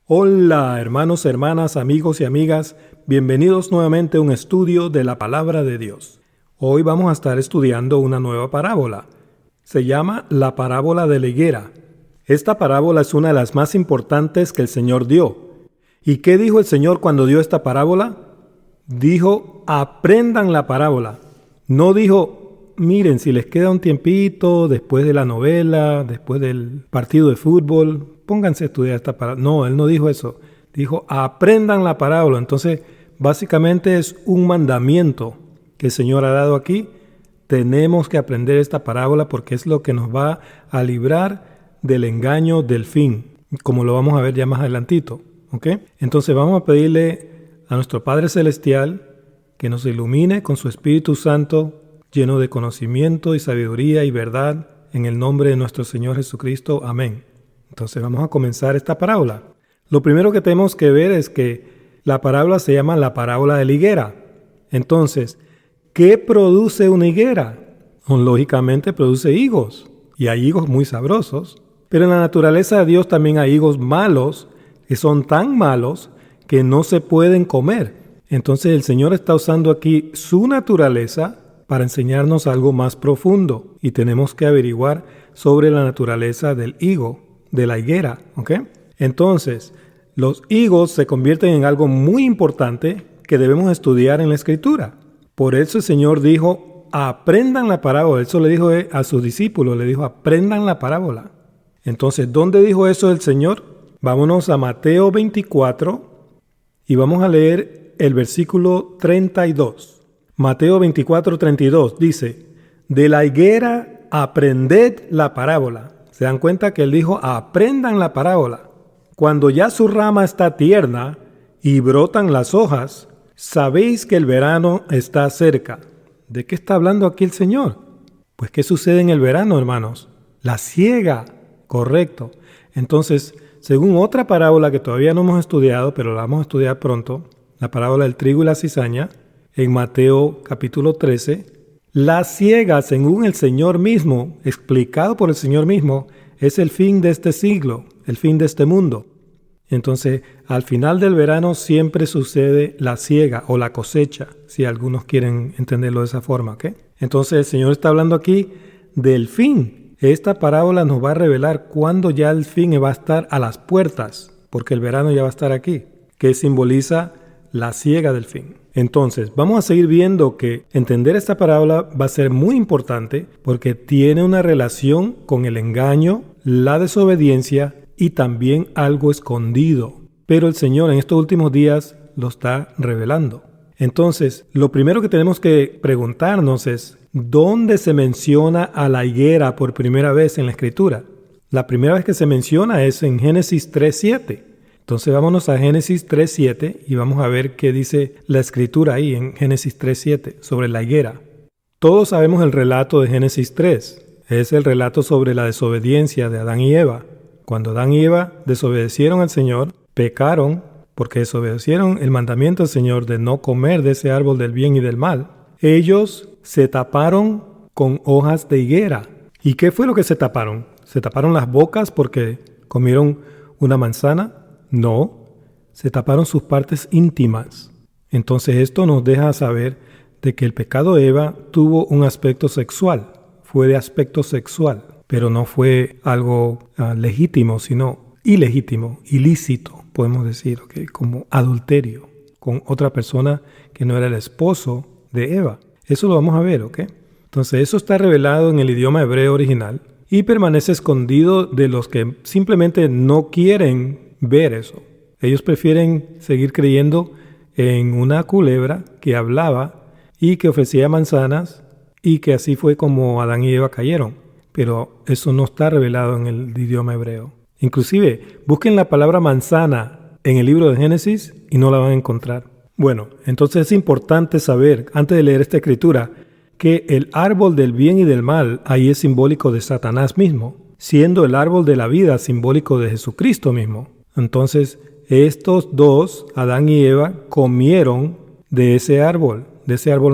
Hola, hermanos, hermanas, amigos y amigas, bienvenidos nuevamente a un estudio de la Palabra de Dios. Hoy vamos a estar estudiando una nueva parábola. Se llama la parábola de la higuera. Esta parábola es una de las más importantes que el Señor dio. ¿Y qué dijo el Señor cuando dio esta parábola? Dijo, aprendan la parábola. No dijo, miren, si les queda un tiempito después de la novela, después del partido de fútbol, pónganse a estudiar esta parábola. No, Él no dijo eso. Dijo, aprendan la parábola. Entonces, básicamente es un mandamiento que el Señor ha dado aquí. Tenemos que aprender esta parábola porque es lo que nos va a librar del engaño del fin, como lo vamos a ver ya más adelantito. ¿Ok? Entonces vamos a pedirle a nuestro Padre Celestial que nos ilumine con su Espíritu Santo, lleno de conocimiento y sabiduría y verdad, en el nombre de nuestro Señor Jesucristo. Amén. Entonces vamos a comenzar esta parábola. Lo primero que tenemos que ver es que la parábola se llama la parábola de la higuera. Entonces, ¿qué produce una higuera? Lógicamente produce higos, y hay higos muy sabrosos. Pero en la naturaleza de Dios también hay higos malos, que son tan malos que no se pueden comer. Entonces el Señor está usando aquí su naturaleza para enseñarnos algo más profundo, y tenemos que averiguar sobre la naturaleza del higo, de la higuera, ¿ok? Entonces, los higos se convierten en algo muy importante que debemos estudiar en la Escritura. Por eso el Señor dijo, aprendan la parábola. Eso le dijo a sus discípulos, le dijo, aprendan la parábola. Entonces, ¿dónde dijo eso el Señor? Vámonos a Mateo 24 y vamos a leer el versículo 32. Mateo 24, 32 dice, de la higuera aprended la parábola. ¿Se dan cuenta que él dijo, aprendan la parábola? Cuando ya su rama está tierna y brotan las hojas, sabéis que el verano está cerca. ¿De qué está hablando aquí el Señor? Pues, ¿qué sucede en el verano, hermanos? La siega, correcto. Entonces, según otra parábola que todavía no hemos estudiado, pero la vamos a estudiar pronto, la parábola del trigo y la cizaña, en Mateo capítulo 13, la siega, según el Señor mismo, explicado por el Señor mismo, es el fin de este siglo, el fin de este mundo. Entonces, al final del verano siempre sucede la siega o la cosecha, si algunos quieren entenderlo de esa forma, ¿ok? Entonces, el Señor está hablando aquí del fin. Esta parábola nos va a revelar cuándo ya el fin va a estar a las puertas, porque el verano ya va a estar aquí, que simboliza la siega del fin. Entonces, vamos a seguir viendo que entender esta parábola va a ser muy importante porque tiene una relación con el engaño, la desobediencia y también algo escondido. Pero el Señor en estos últimos días lo está revelando. Entonces, lo primero que tenemos que preguntarnos es, ¿dónde se menciona a la higuera por primera vez en la Escritura? La primera vez que se menciona es en Génesis 3:7. Entonces vámonos a Génesis 3:7 y vamos a ver qué dice la Escritura ahí en Génesis 3:7 sobre la higuera. Todos sabemos el relato de Génesis 3. Es el relato sobre la desobediencia de Adán y Eva. Cuando Adán y Eva desobedecieron al Señor, pecaron porque desobedecieron el mandamiento del Señor de no comer de ese árbol del bien y del mal. Ellos se taparon con hojas de higuera. ¿Y qué fue lo que se taparon? ¿Se taparon las bocas porque comieron una manzana? No, se taparon sus partes íntimas. Entonces esto nos deja saber de que el pecado de Eva tuvo un aspecto sexual, fue de aspecto sexual, pero no fue algo legítimo, sino ilegítimo, ilícito, podemos decir, ¿okay? Como adulterio con otra persona que no era el esposo de Eva. Eso lo vamos a ver, ¿ok? Entonces eso está revelado en el idioma hebreo original y permanece escondido de los que simplemente no quieren ver eso. Ellos prefieren seguir creyendo en una culebra que hablaba y que ofrecía manzanas y que así fue como Adán y Eva cayeron. Pero eso no está revelado en el idioma hebreo. Inclusive, busquen la palabra manzana en el libro de Génesis y no la van a encontrar. Bueno, entonces es importante saber, antes de leer esta escritura, que el árbol del bien y del mal ahí es simbólico de Satanás mismo, siendo el árbol de la vida simbólico de Jesucristo mismo. Entonces, estos dos, Adán y Eva, comieron de ese árbol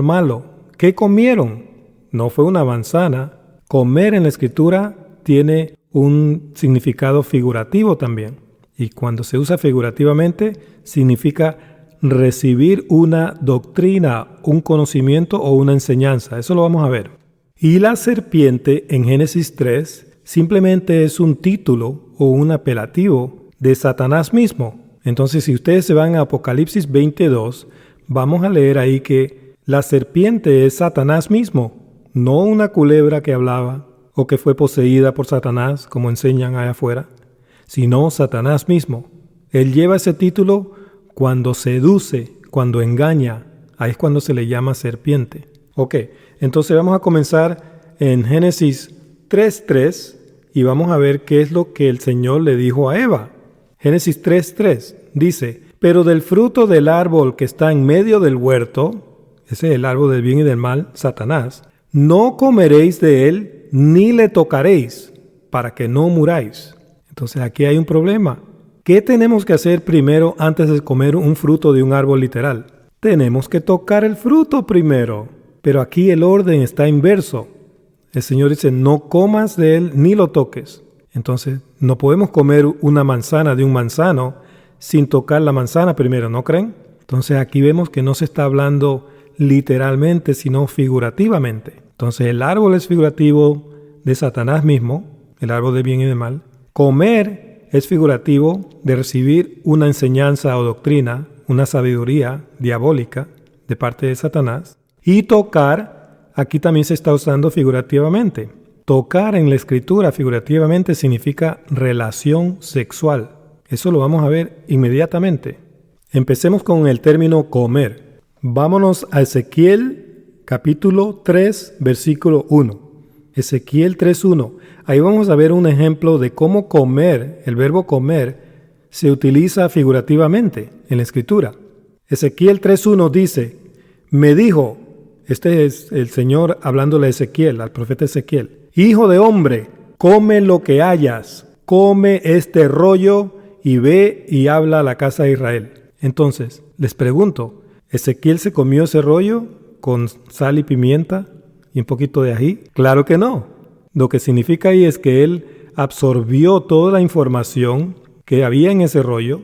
malo. ¿Qué comieron? No fue una manzana. Comer en la Escritura tiene un significado figurativo también. Y cuando se usa figurativamente, significa recibir una doctrina, un conocimiento o una enseñanza. Eso lo vamos a ver. Y la serpiente en Génesis 3 simplemente es un título o un apelativo de Satanás mismo. Entonces, si ustedes se van a Apocalipsis 22, vamos a leer ahí que la serpiente es Satanás mismo, no una culebra que hablaba o que fue poseída por Satanás, como enseñan allá afuera, sino Satanás mismo. Él lleva ese título cuando seduce, cuando engaña. Ahí es cuando se le llama serpiente. Ok, entonces vamos a comenzar en Génesis 3:3 y vamos a ver qué es lo que el Señor le dijo a Eva. Génesis 3:3 dice: pero del fruto del árbol que está en medio del huerto, ese es el árbol del bien y del mal, Satanás, no comeréis de él ni le tocaréis, para que no muráis. Entonces aquí hay un problema. ¿Qué tenemos que hacer primero antes de comer un fruto de un árbol literal? Tenemos que tocar el fruto primero. Pero aquí el orden está inverso. El Señor dice, no comas de él ni lo toques. Entonces, no podemos comer una manzana de un manzano sin tocar la manzana primero, ¿no creen? Entonces aquí vemos que no se está hablando literalmente, sino figurativamente. Entonces el árbol es figurativo de Satanás mismo, el árbol de bien y de mal. Comer es figurativo de recibir una enseñanza o doctrina, una sabiduría diabólica de parte de Satanás. Y tocar, aquí también se está usando figurativamente. Tocar en la escritura figurativamente significa relación sexual. Eso lo vamos a ver inmediatamente. Empecemos con el término comer. Vámonos a Ezequiel capítulo 3, versículo 1. Ezequiel 3:1. Ahí vamos a ver un ejemplo de cómo comer, el verbo comer, se utiliza figurativamente en la escritura. Ezequiel 3:1 dice, me dijo, este es el Señor hablándole a Ezequiel, al profeta Ezequiel, hijo de hombre, come lo que hayas, come este rollo y ve y habla a la casa de Israel. Entonces, les pregunto, ¿Ezequiel se comió ese rollo con sal y pimienta y un poquito de ají? Claro que no. Lo que significa ahí es que él absorbió toda la información que había en ese rollo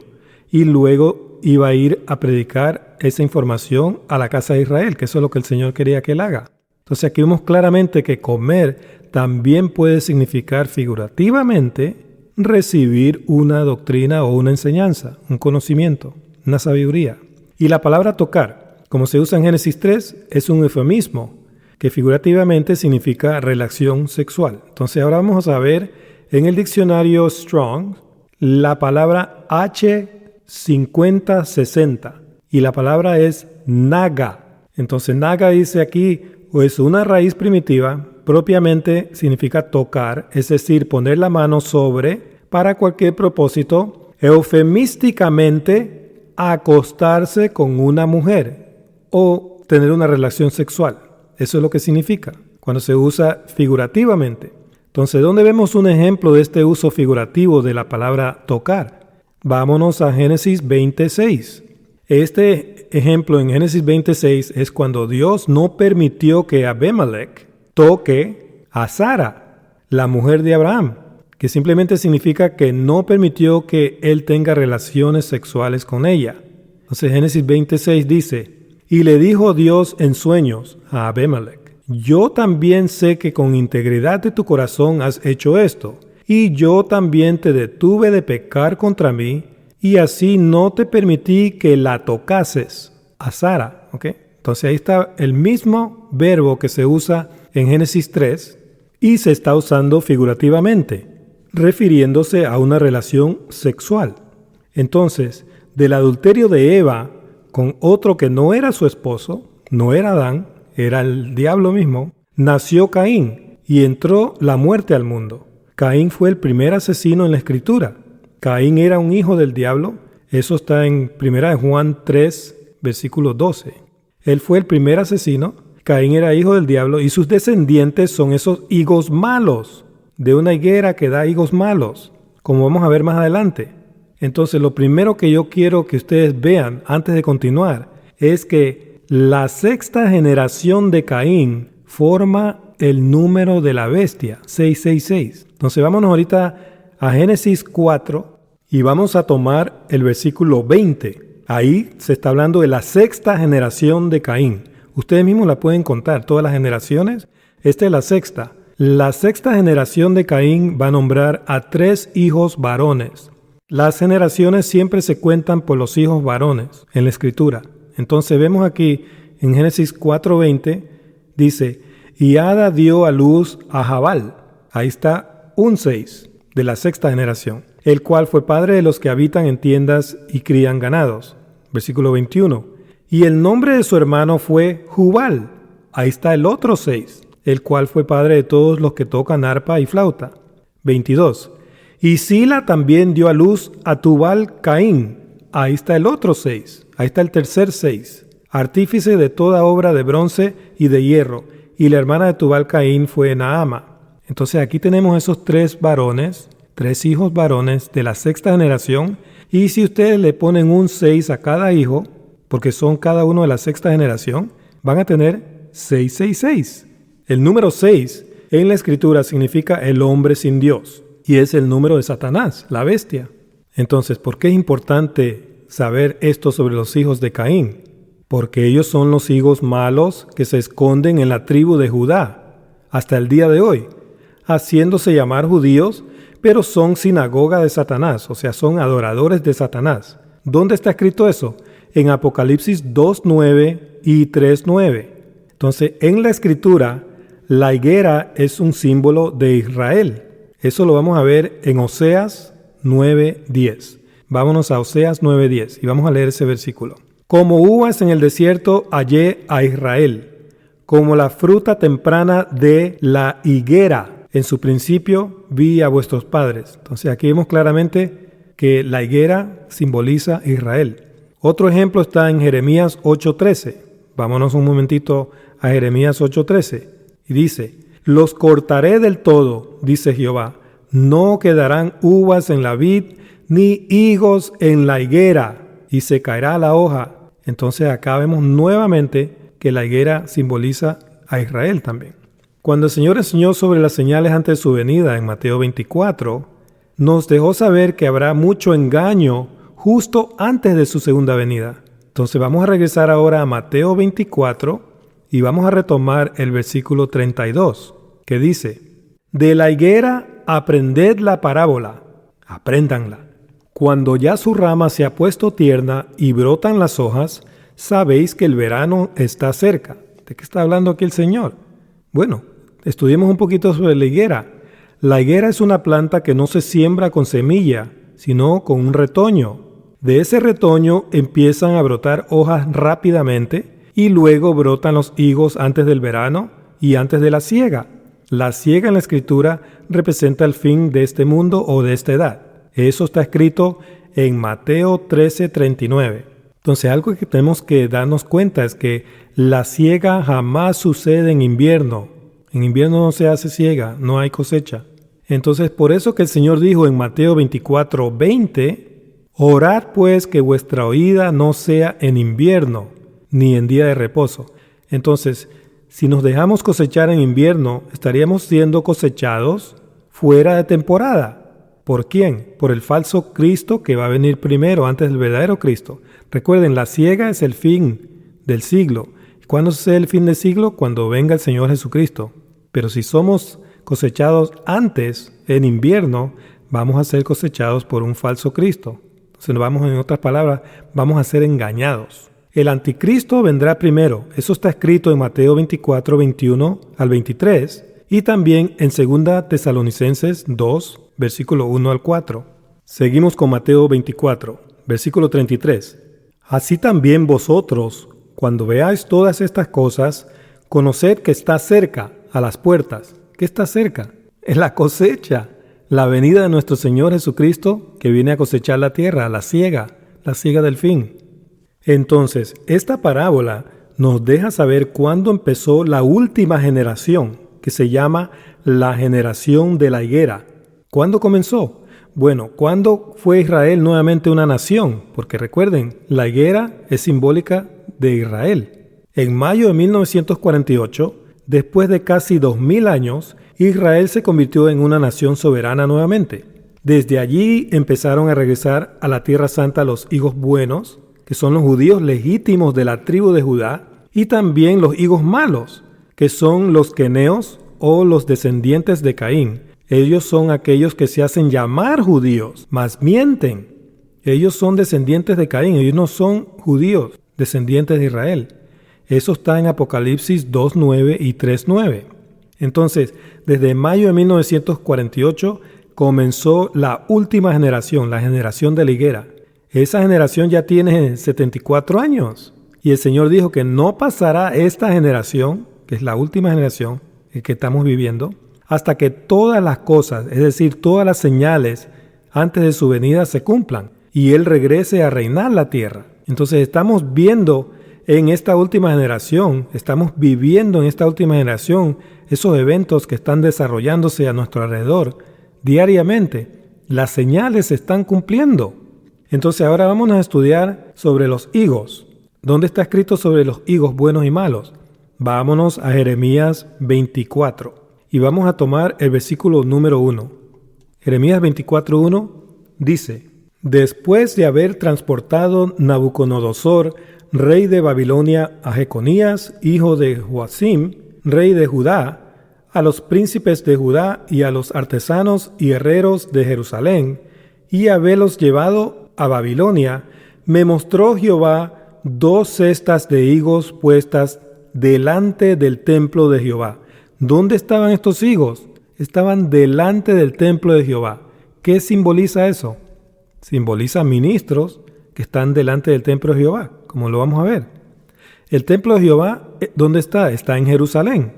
y luego iba a ir a predicar esa información a la casa de Israel, que eso es lo que el Señor quería que él haga. Entonces aquí vemos claramente que comer también puede significar figurativamente recibir una doctrina o una enseñanza, un conocimiento, una sabiduría. Y la palabra tocar, como se usa en Génesis 3, es un eufemismo que figurativamente significa relación sexual. Entonces ahora vamos a ver en el diccionario Strong la palabra H5060 y la palabra es naga. Entonces naga dice aquí, o es una raíz primitiva, propiamente significa tocar, es decir, poner la mano sobre para cualquier propósito, eufemísticamente acostarse con una mujer o tener una relación sexual. Eso es lo que significa cuando se usa figurativamente. Entonces, ¿dónde vemos un ejemplo de este uso figurativo de la palabra tocar? Vámonos a Génesis 26. Este ejemplo en Génesis 26 es cuando Dios no permitió que Abimelech toque a Sara, la mujer de Abraham, que simplemente significa que no permitió que él tenga relaciones sexuales con ella. Entonces Génesis 26 dice, y le dijo Dios en sueños a Abimelech, yo también sé que con integridad de tu corazón has hecho esto, y yo también te detuve de pecar contra mí, y así no te permití que la tocases a Sara. ¿Okay? Entonces ahí está el mismo verbo que se usa en Génesis 3 y se está usando figurativamente, refiriéndose a una relación sexual. Entonces, del adulterio de Eva con otro que no era su esposo, no era Adán, era el diablo mismo, nació Caín y entró la muerte al mundo. Caín fue el primer asesino en la Escritura. Caín era un hijo del diablo. Eso está en 1 Juan 3, versículo 12. Él fue el primer asesino. Caín era hijo del diablo y sus descendientes son esos higos malos, de una higuera que da higos malos, como vamos a ver más adelante. Entonces, lo primero que yo quiero que ustedes vean antes de continuar es que la sexta generación de Caín forma el número de la bestia, 666. Entonces, vámonos ahorita a Génesis 4 Y vamos a tomar el versículo 20. Ahí se está hablando de la sexta generación de Caín. Ustedes mismos la pueden contar, todas las generaciones. Esta es la sexta. La sexta generación de Caín va a nombrar a 3 hijos varones. Las generaciones siempre se cuentan por los hijos varones en la Escritura. Entonces vemos aquí en Génesis 4:20, dice, y Ada dio a luz a Jabal. Ahí está un 6 de la sexta generación, el cual fue padre de los que habitan en tiendas y crían ganados. Versículo 21. Y el nombre de su hermano fue Jubal. Ahí está el otro 6, el cual fue padre de todos los que tocan arpa y flauta. 22. Y Sila también dio a luz a Tubal Caín. Ahí está el otro 6. Ahí está el tercer 6. Artífice de toda obra de bronce y de hierro. Y la hermana de Tubal Caín fue Naama. Entonces aquí tenemos esos 3 varones, 3 hijos varones de la sexta generación. Y si ustedes le ponen un 6 a cada hijo, porque son cada uno de la sexta generación, van a tener 666. El número 6 en la Escritura significa el hombre sin Dios. Y es el número de Satanás, la bestia. Entonces, ¿por qué es importante saber esto sobre los hijos de Caín? Porque ellos son los hijos malos que se esconden en la tribu de Judá hasta el día de hoy, haciéndose llamar judíos, pero son sinagoga de Satanás, o sea, son adoradores de Satanás. ¿Dónde está escrito eso? En Apocalipsis 2:9 y 3:9. Entonces, en la Escritura, la higuera es un símbolo de Israel. Eso lo vamos a ver en Oseas 9:10. Vámonos a Oseas 9:10 y vamos a leer ese versículo. Como uvas en el desierto hallé a Israel, como la fruta temprana de la higuera. En su principio vi a vuestros padres. Entonces aquí vemos claramente que la higuera simboliza a Israel. Otro ejemplo está en Jeremías 8:13. Vámonos un momentito a Jeremías 8:13. Y dice, los cortaré del todo, dice Jehová. No quedarán uvas en la vid, ni higos en la higuera, y se caerá la hoja. Entonces acá vemos nuevamente que la higuera simboliza a Israel también. Cuando el Señor enseñó sobre las señales antes de su venida en Mateo 24, nos dejó saber que habrá mucho engaño justo antes de su segunda venida. Entonces vamos a regresar ahora a Mateo 24 y vamos a retomar el versículo 32, que dice, de la higuera aprended la parábola, apréndanla. Cuando ya su rama se ha puesto tierna y brotan las hojas, sabéis que el verano está cerca. ¿De qué está hablando aquí el Señor? Bueno, estudiemos un poquito sobre la higuera. La higuera es una planta que no se siembra con semilla, sino con un retoño. De ese retoño empiezan a brotar hojas rápidamente y luego brotan los higos antes del verano y antes de la siega. La siega en la Escritura representa el fin de este mundo o de esta edad. Eso está escrito en Mateo 13:39. Entonces algo que tenemos que darnos cuenta es que la siega jamás sucede en invierno. En invierno no se hace siega, no hay cosecha. Entonces por eso que el Señor dijo en Mateo 24:20, orad pues que vuestra oída no sea en invierno, ni en día de reposo. Entonces, si nos dejamos cosechar en invierno, estaríamos siendo cosechados fuera de temporada. ¿Por quién? Por el falso Cristo que va a venir primero antes del verdadero Cristo. Recuerden, la siega es el fin del siglo. ¿Cuándo sucede el fin del siglo? Cuando venga el Señor Jesucristo. Pero si somos cosechados antes, en invierno, vamos a ser cosechados por un falso Cristo. Entonces, en otras palabras, vamos a ser engañados. El anticristo vendrá primero. Eso está escrito en Mateo 24:21 al 23 y también en 2 Tesalonicenses 2, versículo 1 al 4. Seguimos con Mateo 24, versículo 33. Así también vosotros, cuando veáis todas estas cosas, conoced que está cerca, a las puertas. ¿Qué está cerca? Es la cosecha, la venida de nuestro Señor Jesucristo que viene a cosechar la tierra, la siega del fin. Entonces, esta parábola nos deja saber cuándo empezó la última generación, que se llama la generación de la higuera. ¿Cuándo comenzó? Bueno, ¿cuándo fue Israel nuevamente una nación? Porque recuerden, la higuera es simbólica de Israel. En mayo de 1948, después de casi 2000 años, Israel se convirtió en una nación soberana nuevamente. Desde allí empezaron a regresar a la Tierra Santa los higos buenos, que son los judíos legítimos de la tribu de Judá, y también los higos malos, que son los queneos o los descendientes de Caín. Ellos son aquellos que se hacen llamar judíos, mas mienten. Ellos son descendientes de Caín, ellos no son judíos, descendientes de Israel. Eso está en Apocalipsis 2:9 y 3:9. Entonces, desde mayo de 1948 comenzó la última generación, la generación de la higuera. Esa generación ya tiene 74 años. Y el Señor dijo que no pasará esta generación, que es la última generación que estamos viviendo, hasta que todas las cosas, es decir, todas las señales antes de su venida se cumplan y Él regrese a reinar la tierra. Entonces estamos viendo en esta última generación, estamos viviendo en esta última generación esos eventos que están desarrollándose a nuestro alrededor diariamente. Las señales se están cumpliendo. Entonces ahora vamos a estudiar sobre los higos. ¿Dónde está escrito sobre los higos buenos y malos? Vámonos a Jeremías 24 y vamos a tomar el versículo número 1. Jeremías 24:1 dice: Después de haber transportado Nabucodonosor, rey de Babilonia, a Jeconías, hijo de Joacim, rey de Judá, a los príncipes de Judá y a los artesanos y herreros de Jerusalén, y haberlos llevado a Babilonia, me mostró Jehová 2 cestas de higos puestas delante del templo de Jehová. ¿Dónde estaban estos higos? Estaban delante del templo de Jehová. ¿Qué simboliza eso? Simboliza ministros que están delante del templo de Jehová, como lo vamos a ver. El templo de Jehová, ¿dónde está? Está en Jerusalén.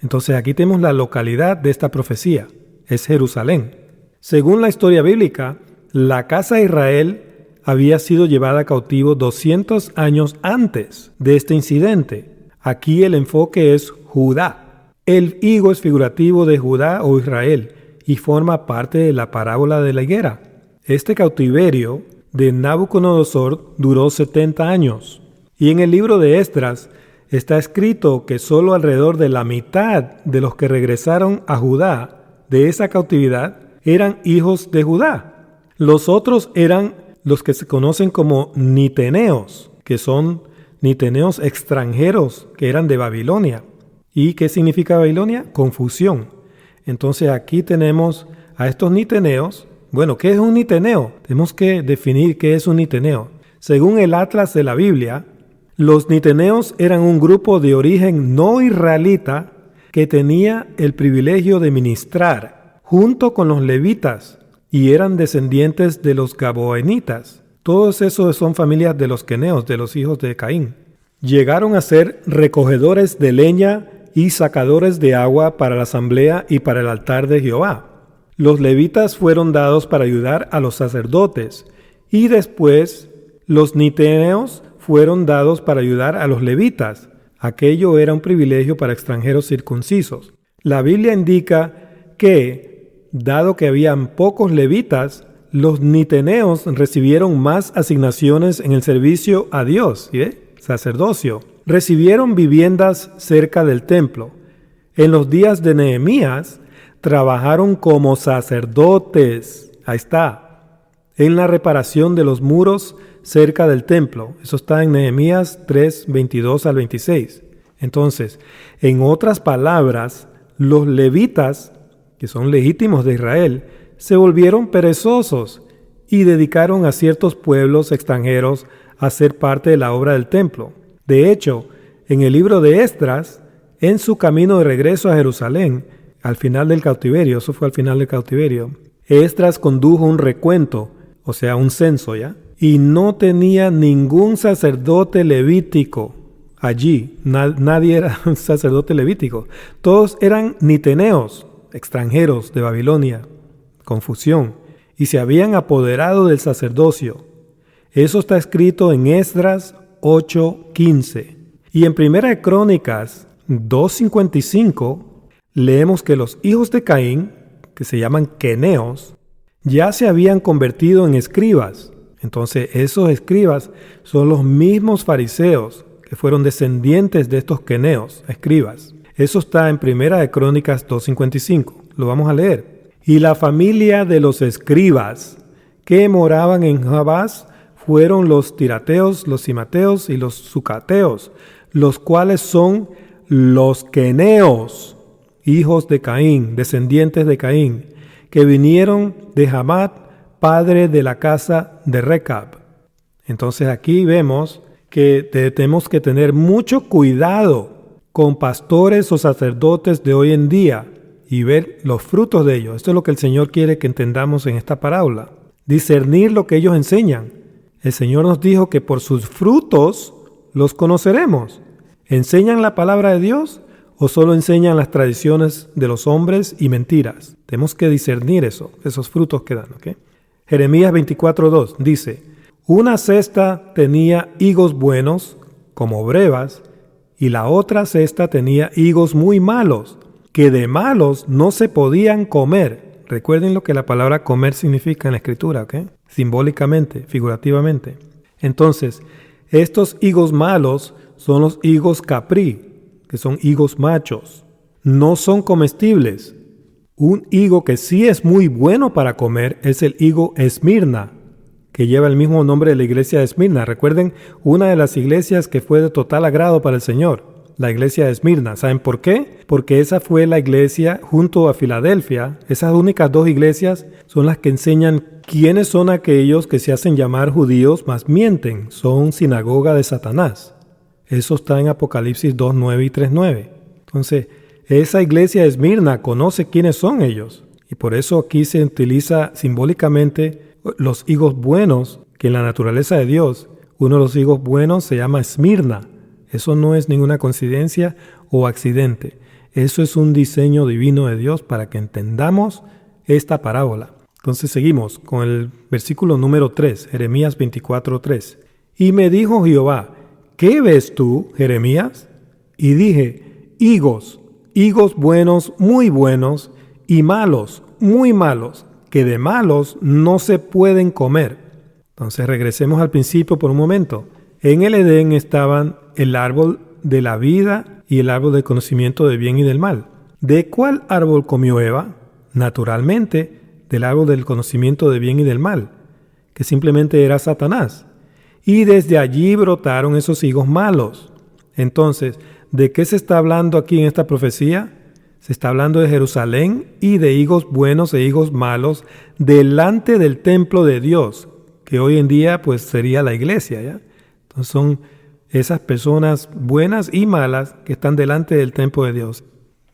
Entonces aquí tenemos la localidad de esta profecía. Es Jerusalén. Según la historia bíblica, la casa de Israel había sido llevada cautivo 200 años antes de este incidente. Aquí el enfoque es Judá. El higo es figurativo de Judá o Israel y forma parte de la parábola de la higuera. Este cautiverio de Nabucodonosor duró 70 años. Y en el libro de Esdras está escrito que solo alrededor de la mitad de los que regresaron a Judá de esa cautividad eran hijos de Judá. Los otros eran los que se conocen como niteneos, que son niteneos extranjeros que eran de Babilonia. ¿Y qué significa Babilonia? Confusión. Entonces aquí tenemos a estos niteneos. Bueno, ¿qué es un niteneo? Tenemos que definir qué es un niteneo. Según el Atlas de la Biblia, los niteneos eran un grupo de origen no israelita que tenía el privilegio de ministrar junto con los levitas y eran descendientes de los gabaonitas. Todos esos son familias de los queneos, de los hijos de Caín. Llegaron a ser recogedores de leña y sacadores de agua para la asamblea y para el altar de Jehová. Los levitas fueron dados para ayudar a los sacerdotes y después los niteneos fueron dados para ayudar a los levitas. Aquello era un privilegio para extranjeros circuncisos. La Biblia indica que, dado que habían pocos levitas, los niteneos recibieron más asignaciones en el servicio a Dios, sacerdocio. Recibieron viviendas cerca del templo. En los días de Nehemías, trabajaron como sacerdotes. Ahí está. En la reparación de los muros cerca del templo. Eso está en Nehemías 3, 22 al 26. Entonces, en otras palabras, los levitas, que son legítimos de Israel, se volvieron perezosos y dedicaron a ciertos pueblos extranjeros a ser parte de la obra del templo. De hecho, en el libro de Esdras, en su camino de regreso a Jerusalén, al final del cautiverio, eso fue al final del cautiverio, Esdras condujo un recuento, o sea, un censo ya, y no tenía ningún sacerdote levítico allí. Nadie era un sacerdote levítico. Todos eran niteneos, extranjeros de Babilonia. Confusión. Y se habían apoderado del sacerdocio. Eso está escrito en Esdras 8:15. Y en Primera de Crónicas 2:55 leemos que los hijos de Caín, que se llaman queneos, ya se habían convertido en escribas. Entonces esos escribas son los mismos fariseos que fueron descendientes de estos queneos, escribas. Eso está en Primera de Crónicas 2:55. Lo vamos a leer. Y la familia de los escribas que moraban en Jabás fueron los tirateos, los simateos y los sucateos, los cuales son los queneos, hijos de Caín, descendientes de Caín, que vinieron de Hamat, padre de la casa de Recab. Entonces aquí vemos que tenemos que tener mucho cuidado con pastores o sacerdotes de hoy en día y ver los frutos de ellos. Esto es lo que el Señor quiere que entendamos en esta parábola. Discernir lo que ellos enseñan. El Señor nos dijo que por sus frutos los conoceremos. ¿Enseñan la palabra de Dios o solo enseñan las tradiciones de los hombres y mentiras? Tenemos que discernir esos frutos que dan, ¿ok? Jeremías 24:2 dice: una cesta tenía higos buenos, como brevas, y la otra cesta tenía higos muy malos, que de malos no se podían comer. Recuerden lo que la palabra comer significa en la Escritura, ¿ok? Simbólicamente, figurativamente. Entonces, estos higos malos son los higos capri, que son higos machos. No son comestibles. Un higo que sí es muy bueno para comer es el higo Esmirna, que lleva el mismo nombre de la iglesia de Esmirna. Recuerden, una de las iglesias que fue de total agrado para el Señor, la iglesia de Esmirna. ¿Saben por qué? Porque esa fue la iglesia junto a Filadelfia. Esas únicas dos iglesias son las que enseñan quiénes son aquellos que se hacen llamar judíos, mas mienten. Son sinagoga de Satanás. Eso está en Apocalipsis 2:9 y 3:9. Entonces, esa iglesia de Esmirna conoce quiénes son ellos. Y por eso aquí se utiliza simbólicamente los higos buenos, que en la naturaleza de Dios, uno de los higos buenos se llama Esmirna. Eso no es ninguna coincidencia o accidente. Eso es un diseño divino de Dios para que entendamos esta parábola. Entonces seguimos con el versículo número 3, Jeremías 24:3. Y me dijo Jehová: ¿qué ves tú, Jeremías? Y dije: higos buenos, muy buenos, y malos, muy malos, que de malos no se pueden comer. Entonces regresemos al principio por un momento. En el Edén estaban el árbol de la vida y el árbol del conocimiento del bien y del mal. ¿De cuál árbol comió Eva? Naturalmente, del árbol del conocimiento del bien y del mal, que simplemente era Satanás. Y desde allí brotaron esos higos malos. Entonces, ¿de qué se está hablando aquí en esta profecía? Se está hablando de Jerusalén y de higos buenos e higos malos delante del templo de Dios, que hoy en día pues sería la iglesia, ¿ya? Entonces son esas personas buenas y malas que están delante del templo de Dios.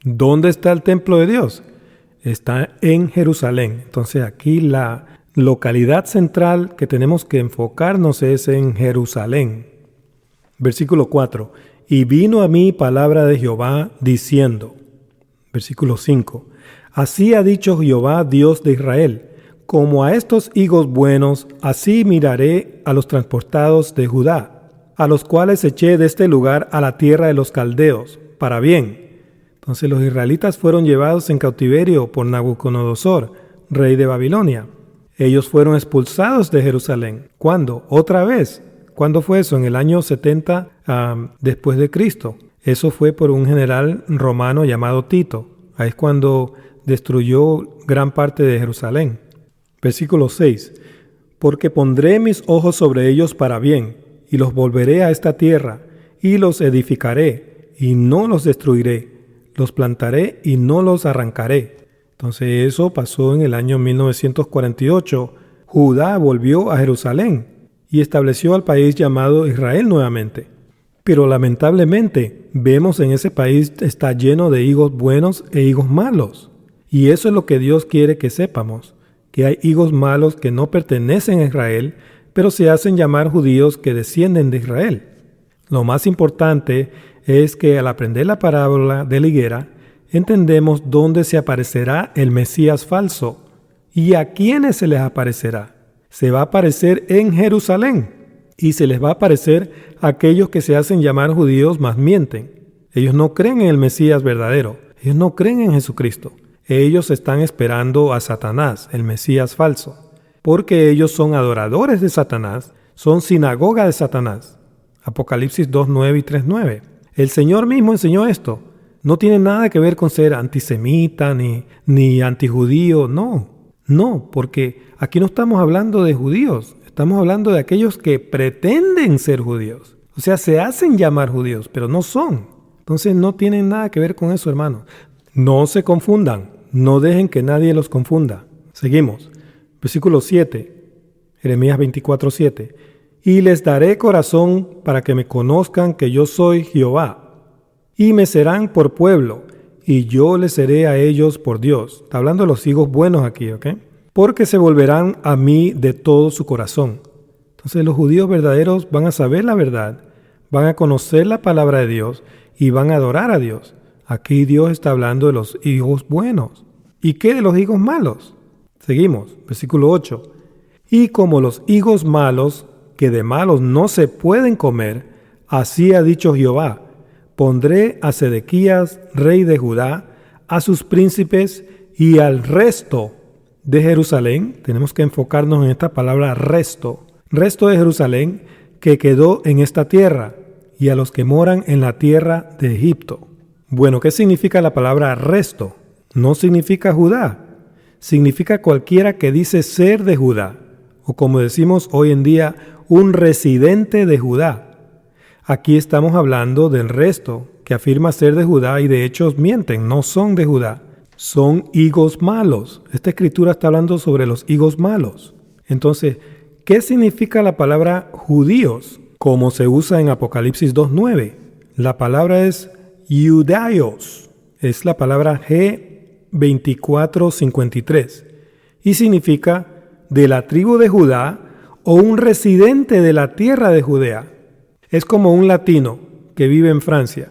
¿Dónde está el templo de Dios? Está en Jerusalén. Entonces aquí la localidad central que tenemos que enfocarnos es en Jerusalén. Versículo 4. Y vino a mí palabra de Jehová diciendo. Versículo 5. Así ha dicho Jehová, Dios de Israel: como a estos higos buenos, así miraré a los transportados de Judá, a los cuales eché de este lugar a la tierra de los caldeos, para bien. Entonces los israelitas fueron llevados en cautiverio por Nabucodonosor, rey de Babilonia. Ellos fueron expulsados de Jerusalén. ¿Cuándo? Otra vez. ¿Cuándo fue eso? En el año 70 después de Cristo. Eso fue por un general romano llamado Tito. Ahí es cuando destruyó gran parte de Jerusalén. Versículo 6. Porque pondré mis ojos sobre ellos para bien, y los volveré a esta tierra, y los edificaré, y no los destruiré. Los plantaré y no los arrancaré. Entonces eso pasó en el año 1948. Judá volvió a Jerusalén y estableció al país llamado Israel nuevamente. Pero lamentablemente vemos en ese país está lleno de higos buenos e higos malos. Y eso es lo que Dios quiere que sepamos, que hay higos malos que no pertenecen a Israel, pero se hacen llamar judíos que descienden de Israel. Lo más importante es que al aprender la parábola de la higuera, entendemos dónde se aparecerá el Mesías falso y a quiénes se les aparecerá. Se va a aparecer en Jerusalén y se les va a aparecer a aquellos que se hacen llamar judíos mas mienten. Ellos no creen en el Mesías verdadero, ellos no creen en Jesucristo. Ellos están esperando a Satanás, el Mesías falso, porque ellos son adoradores de Satanás, son sinagoga de Satanás. Apocalipsis 2:9 y 3:9. El Señor mismo enseñó esto. No tiene nada que ver con ser antisemita ni antijudío, no. No, porque aquí no estamos hablando de judíos, estamos hablando de aquellos que pretenden ser judíos. O sea, se hacen llamar judíos, pero no son. Entonces no tienen nada que ver con eso, hermano. No se confundan, no dejen que nadie los confunda. Seguimos. Versículo 7, Jeremías 24:7. Y les daré corazón para que me conozcan que yo soy Jehová, y me serán por pueblo, y yo les seré a ellos por Dios. Está hablando de los hijos buenos aquí, ¿ok? Porque se volverán a mí de todo su corazón. Entonces los judíos verdaderos van a saber la verdad, van a conocer la palabra de Dios y van a adorar a Dios. Aquí Dios está hablando de los hijos buenos. ¿Y qué de los hijos malos? Seguimos, versículo 8. Y como los higos malos, que de malos no se pueden comer, así ha dicho Jehová, pondré a Sedequías, rey de Judá, a sus príncipes y al resto de Jerusalén. Tenemos que enfocarnos en esta palabra resto. Resto de Jerusalén que quedó en esta tierra, y a los que moran en la tierra de Egipto. Bueno, ¿qué significa la palabra resto? No significa Judá. Significa cualquiera que dice ser de Judá, o como decimos hoy en día, un residente de Judá. Aquí estamos hablando del resto, que afirma ser de Judá y de hecho mienten, no son de Judá. Son higos malos. Esta escritura está hablando sobre los higos malos. Entonces, ¿qué significa la palabra judíos? Como se usa en Apocalipsis 2:9. La palabra es Judaios. Es la palabra G2453. Y significa de la tribu de Judá o un residente de la tierra de Judea. Es como un latino que vive en Francia.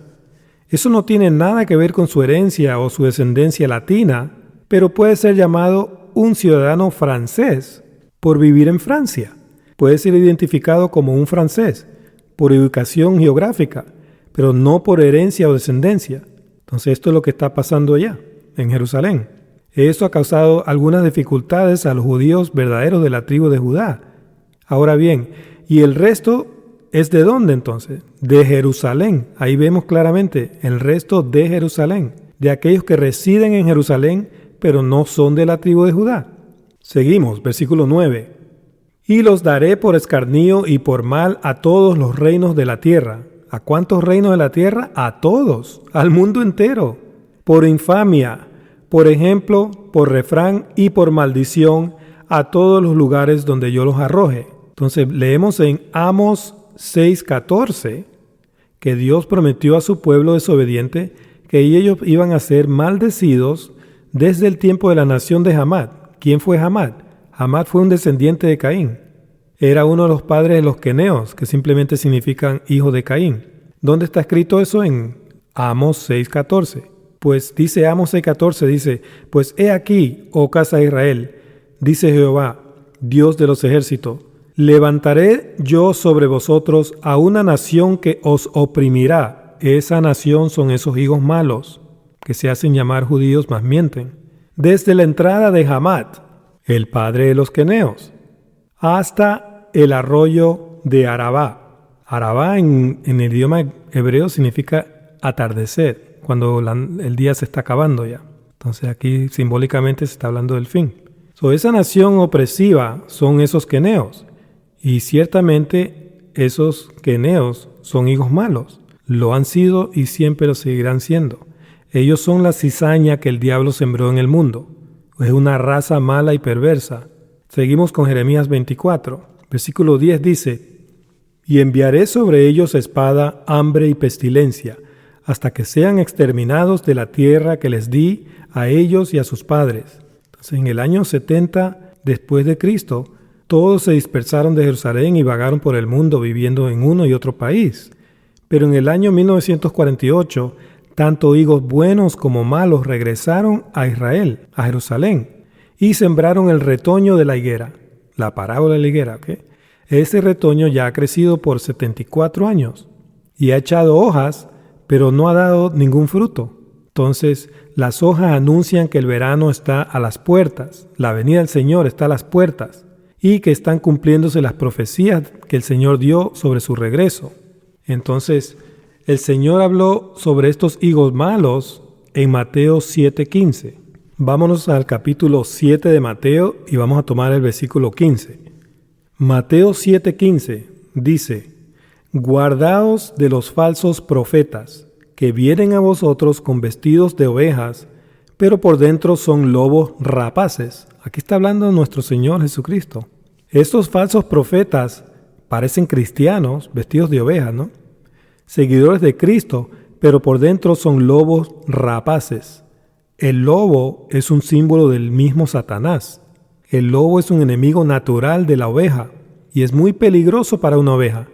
Eso no tiene nada que ver con su herencia o su descendencia latina, pero puede ser llamado un ciudadano francés por vivir en Francia. Puede ser identificado como un francés por ubicación geográfica, pero no por herencia o descendencia. Entonces esto es lo que está pasando allá, en Jerusalén. Eso ha causado algunas dificultades a los judíos verdaderos de la tribu de Judá. Ahora bien, ¿y el resto es de dónde entonces? De Jerusalén. Ahí vemos claramente el resto de Jerusalén, de aquellos que residen en Jerusalén, pero no son de la tribu de Judá. Seguimos, versículo 9. Y los daré por escarnio y por mal a todos los reinos de la tierra. ¿A cuántos reinos de la tierra? A todos, al mundo entero. Por infamia, por ejemplo, por refrán y por maldición a todos los lugares donde yo los arroje. Entonces leemos en Amos 6:14 que Dios prometió a su pueblo desobediente que ellos iban a ser maldecidos desde el tiempo de la nación de Hamad. ¿Quién fue Hamad? Hamad fue un descendiente de Caín. Era uno de los padres de los queneos, que simplemente significan hijo de Caín. ¿Dónde está escrito eso? En Amos 6:14. Pues dice Amos 6:14, dice, pues he aquí, oh casa de Israel, dice Jehová, Dios de los ejércitos, levantaré yo sobre vosotros a una nación que os oprimirá. Esa nación son esos higos malos, que se hacen llamar judíos, mas mienten. Desde la entrada de Hamad, el padre de los queneos, hasta el arroyo de Arabá. Arabá en el idioma hebreo significa atardecer, cuando el día se está acabando ya. Entonces aquí simbólicamente se está hablando del fin. Esa nación opresiva son esos queneos. Y ciertamente esos queneos son higos malos. Lo han sido y siempre lo seguirán siendo. Ellos son la cizaña que el diablo sembró en el mundo. Es una raza mala y perversa. Seguimos con Jeremías 24. Versículo 10 dice, y enviaré sobre ellos espada, hambre y pestilencia, hasta que sean exterminados de la tierra que les di a ellos y a sus padres. Entonces en el año 70 después de Cristo, todos se dispersaron de Jerusalén y vagaron por el mundo viviendo en uno y otro país. Pero en el año 1948, tanto higos buenos como malos regresaron a Israel, a Jerusalén, y sembraron el retoño de la higuera, la parábola de la higuera, ¿ok? Ese retoño ya ha crecido por 74 años y ha echado hojas, pero no ha dado ningún fruto. Entonces, las hojas anuncian que el verano está a las puertas, la venida del Señor está a las puertas, y que están cumpliéndose las profecías que el Señor dio sobre su regreso. Entonces, El Señor habló sobre estos higos malos en Mateo 7:15. Vámonos al capítulo 7 de Mateo y vamos a tomar el versículo 15. Mateo 7:15 dice: Guardaos de los falsos profetas, que vienen a vosotros con vestidos de ovejas, pero por dentro son lobos rapaces. Aquí está hablando nuestro Señor Jesucristo. Estos falsos profetas parecen cristianos, vestidos de ovejas, ¿no? Seguidores de Cristo, pero por dentro son lobos rapaces. El lobo es un símbolo del mismo Satanás. El lobo es un enemigo natural de la oveja y es muy peligroso para una oveja,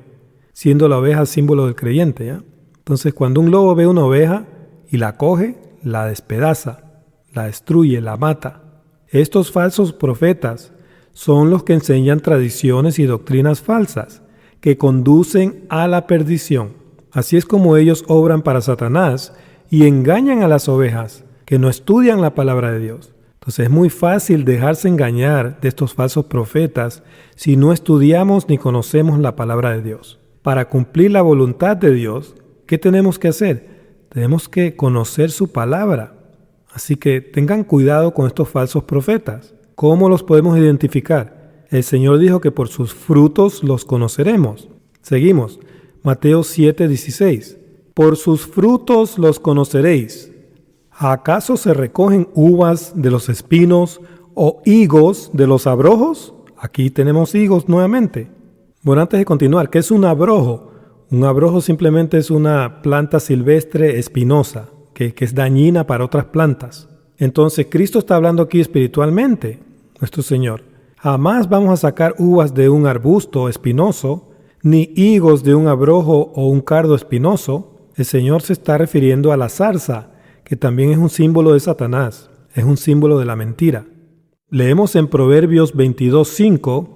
siendo la oveja símbolo del creyente, ¿ya? Entonces, cuando un lobo ve una oveja y la coge, la despedaza, la destruye, la mata. Estos falsos profetas son los que enseñan tradiciones y doctrinas falsas que conducen a la perdición. Así es como ellos obran para Satanás y engañan a las ovejas que no estudian la palabra de Dios. Entonces es muy fácil dejarse engañar de estos falsos profetas si no estudiamos ni conocemos la palabra de Dios. Para cumplir la voluntad de Dios, ¿qué tenemos que hacer? Tenemos que conocer su palabra. Así que tengan cuidado con estos falsos profetas. ¿Cómo los podemos identificar? El Señor dijo que por sus frutos los conoceremos. Seguimos. Mateo 7:16. Por sus frutos los conoceréis. ¿Acaso se recogen uvas de los espinos o higos de los abrojos? Aquí tenemos higos nuevamente. Bueno, antes de continuar, ¿qué es un abrojo? Un abrojo simplemente es una planta silvestre espinosa que es dañina para otras plantas. Entonces, Cristo está hablando aquí espiritualmente, nuestro Señor. Jamás vamos a sacar uvas de un arbusto espinoso, ni higos de un abrojo o un cardo espinoso. El Señor se está refiriendo a la zarza, que también es un símbolo de Satanás, es un símbolo de la mentira. Leemos en Proverbios 22:5: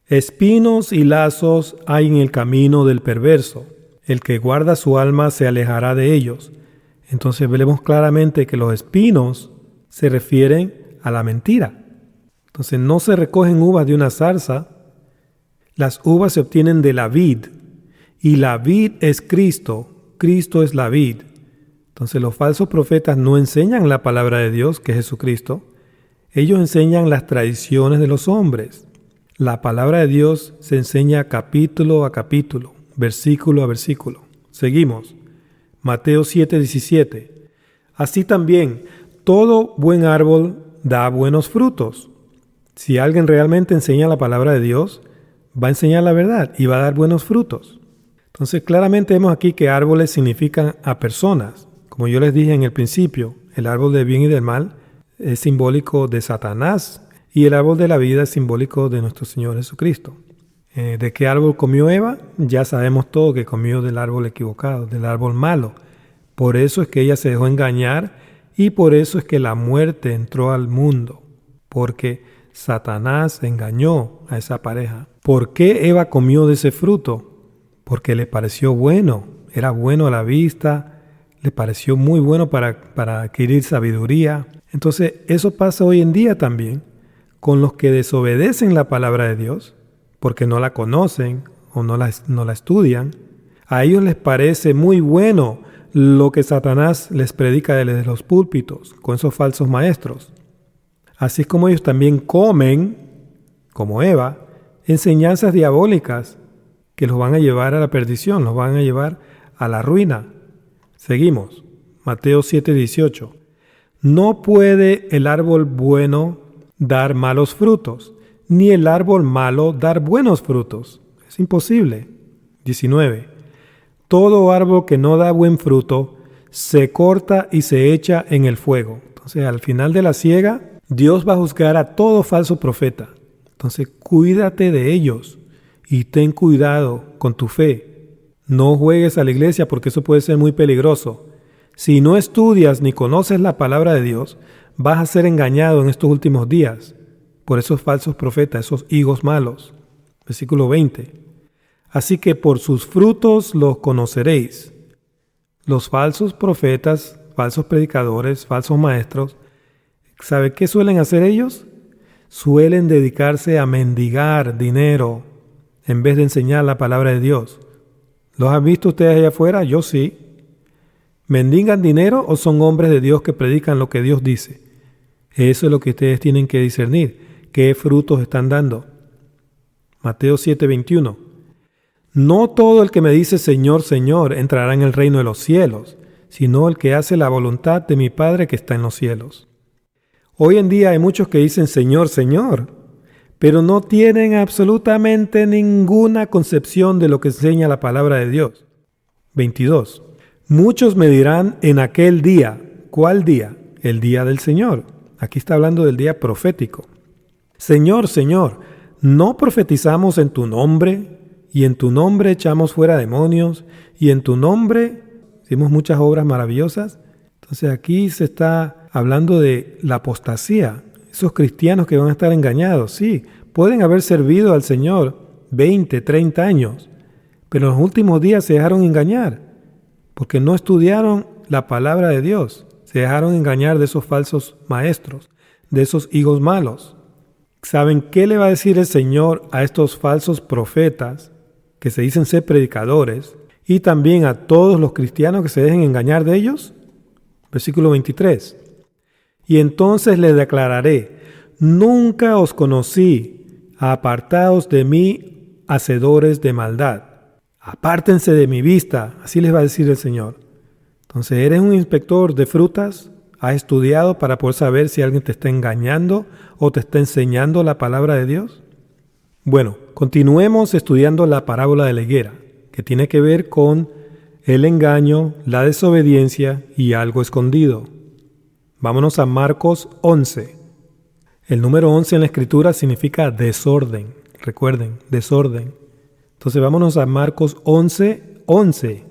Espinos y lazos hay en el camino del perverso, el que guarda su alma se alejará de ellos. Entonces vemos claramente que los espinos se refieren a la mentira. Entonces no se recogen uvas de una zarza. Las uvas se obtienen de la vid, y la vid es Cristo. Cristo es la vid. Entonces los falsos profetas no enseñan la palabra de Dios, que es Jesucristo. Ellos enseñan las tradiciones de los hombres. La palabra de Dios se enseña capítulo a capítulo, versículo a versículo. Seguimos. Mateo 7:17. Así también, todo buen árbol da buenos frutos. Si alguien realmente enseña la palabra de Dios, va a enseñar la verdad y va a dar buenos frutos. Entonces, claramente vemos aquí que árboles significan a personas. Como yo les dije en el principio, el árbol del bien y del mal es simbólico de Satanás y el árbol de la vida es simbólico de nuestro Señor Jesucristo. ¿De qué árbol comió Eva? Ya sabemos todo que comió del árbol equivocado, del árbol malo. Por eso es que ella se dejó engañar y por eso es que la muerte entró al mundo, porque Satanás engañó a esa pareja. ¿Por qué Eva comió de ese fruto? Porque le pareció bueno, era bueno a la vista, le pareció muy bueno para adquirir sabiduría. Entonces eso pasa hoy en día también con los que desobedecen la palabra de Dios, porque no la conocen o no la estudian. A ellos les parece muy bueno lo que Satanás les predica desde los púlpitos con esos falsos maestros. Así es como ellos también comen, como Eva, enseñanzas diabólicas que los van a llevar a la perdición, los van a llevar a la ruina. Seguimos. Mateo 7:18. No puede el árbol bueno dar malos frutos, ni el árbol malo dar buenos frutos. Es imposible. 19. Todo árbol que no da buen fruto se corta y se echa en el fuego. Entonces, al final de la siega, Dios va a juzgar a todo falso profeta. Entonces, cuídate de ellos y ten cuidado con tu fe. No juegues a la iglesia porque eso puede ser muy peligroso. Si no estudias ni conoces la palabra de Dios, vas a ser engañado en estos últimos días por esos falsos profetas, esos higos malos. Versículo 20. Así que por sus frutos los conoceréis. Los falsos profetas, falsos predicadores, falsos maestros, ¿sabe qué suelen hacer ellos? Suelen dedicarse a mendigar dinero en vez de enseñar la palabra de Dios. ¿Los han visto ustedes allá afuera? Yo sí. ¿Mendigan dinero o son hombres de Dios que predican lo que Dios dice? Eso es lo que ustedes tienen que discernir. ¿Qué frutos están dando? Mateo 7:21. No todo el que me dice Señor, Señor entrará en el reino de los cielos, sino el que hace la voluntad de mi Padre que está en los cielos. Hoy en día hay muchos que dicen Señor, Señor, pero no tienen absolutamente ninguna concepción de lo que enseña la palabra de Dios. 22. Muchos me dirán en aquel día. ¿Cuál día? El día del Señor. Aquí está hablando del día profético. Señor, Señor, ¿no profetizamos en tu nombre? Y en tu nombre echamos fuera demonios, y en tu nombre hicimos muchas obras maravillosas. Entonces aquí se está hablando de la apostasía. Esos cristianos que van a estar engañados, sí, pueden haber servido al Señor 20, 30 años, pero en los últimos días se dejaron engañar, porque no estudiaron la palabra de Dios. Se dejaron engañar de esos falsos maestros, de esos higos malos. ¿Saben qué le va a decir el Señor a estos falsos profetas que se dicen ser predicadores y también a todos los cristianos que se dejen engañar de ellos? Versículo 23. Y entonces les declararé, nunca os conocí, apartaos de mí, hacedores de maldad. Apártense de mi vista, así les va a decir el Señor. Entonces, ¿eres un inspector de frutas? ¿Has estudiado para poder saber si alguien te está engañando o te está enseñando la palabra de Dios? Bueno, continuemos estudiando la parábola de la higuera, que tiene que ver con el engaño, la desobediencia y algo escondido. Vámonos a Marcos 11. El número 11 en la Escritura significa desorden. Recuerden, desorden. Entonces vámonos a Marcos 11, 11.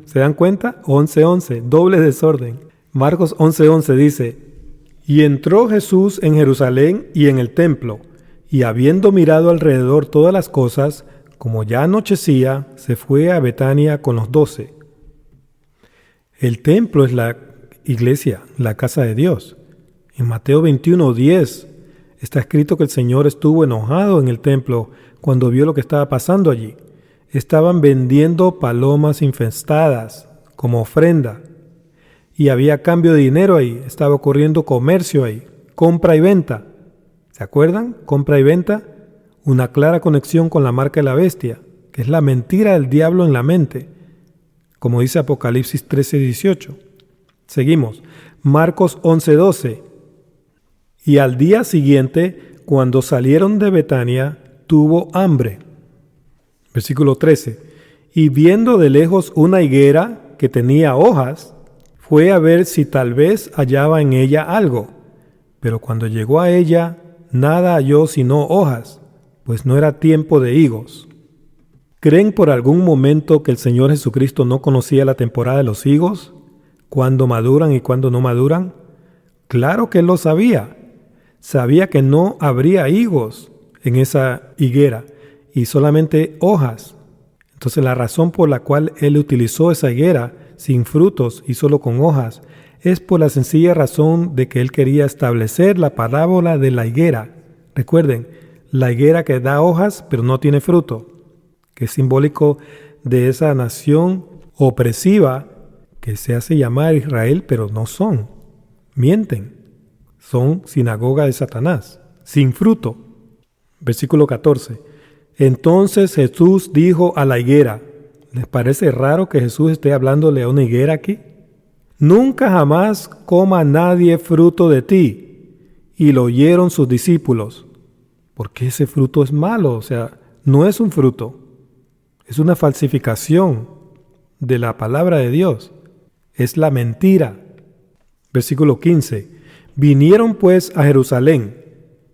¿Se dan cuenta? 11, 11, doble desorden. Marcos 11, 11 dice, y entró Jesús en Jerusalén y en el templo, y habiendo mirado alrededor todas las cosas, como ya anochecía, se fue a Betania con los 12. El templo es la iglesia, la casa de Dios. En Mateo 21, 10 está escrito que el Señor estuvo enojado en el templo cuando vio lo que estaba pasando allí. Estaban vendiendo palomas infestadas como ofrenda y había cambio de dinero ahí, estaba ocurriendo comercio ahí, compra y venta. ¿Se acuerdan? Compra y venta, una clara conexión con la marca de la bestia, que es la mentira del diablo en la mente, como dice Apocalipsis 13, 18. Seguimos, Marcos 11, 12. Y al día siguiente, cuando salieron de Betania, tuvo hambre. Versículo 13. Y viendo de lejos una higuera que tenía hojas, fue a ver si tal vez hallaba en ella algo. Pero cuando llegó a ella, nada halló sino hojas, pues no era tiempo de higos. ¿Creen por algún momento que el Señor Jesucristo no conocía la temporada de los higos? ¿Cuándo maduran y cuándo no maduran? Claro que Él lo sabía. Sabía que no habría higos en esa higuera y solamente hojas. Entonces la razón por la cual Él utilizó esa higuera sin frutos y solo con hojas es por la sencilla razón de que Él quería establecer la parábola de la higuera. Recuerden, la higuera que da hojas pero no tiene fruto, que es simbólico de esa nación opresiva que se hace llamar Israel, pero no son. Mienten. Son sinagoga de Satanás, sin fruto. Versículo 14. Entonces Jesús dijo a la higuera, ¿les parece raro que Jesús esté hablándole a una higuera aquí? Nunca jamás coma nadie fruto de ti. Y lo oyeron sus discípulos. Porque ese fruto es malo, o sea, no es un fruto. Es una falsificación de la palabra de Dios. Es la mentira. Versículo 15. Vinieron pues a Jerusalén,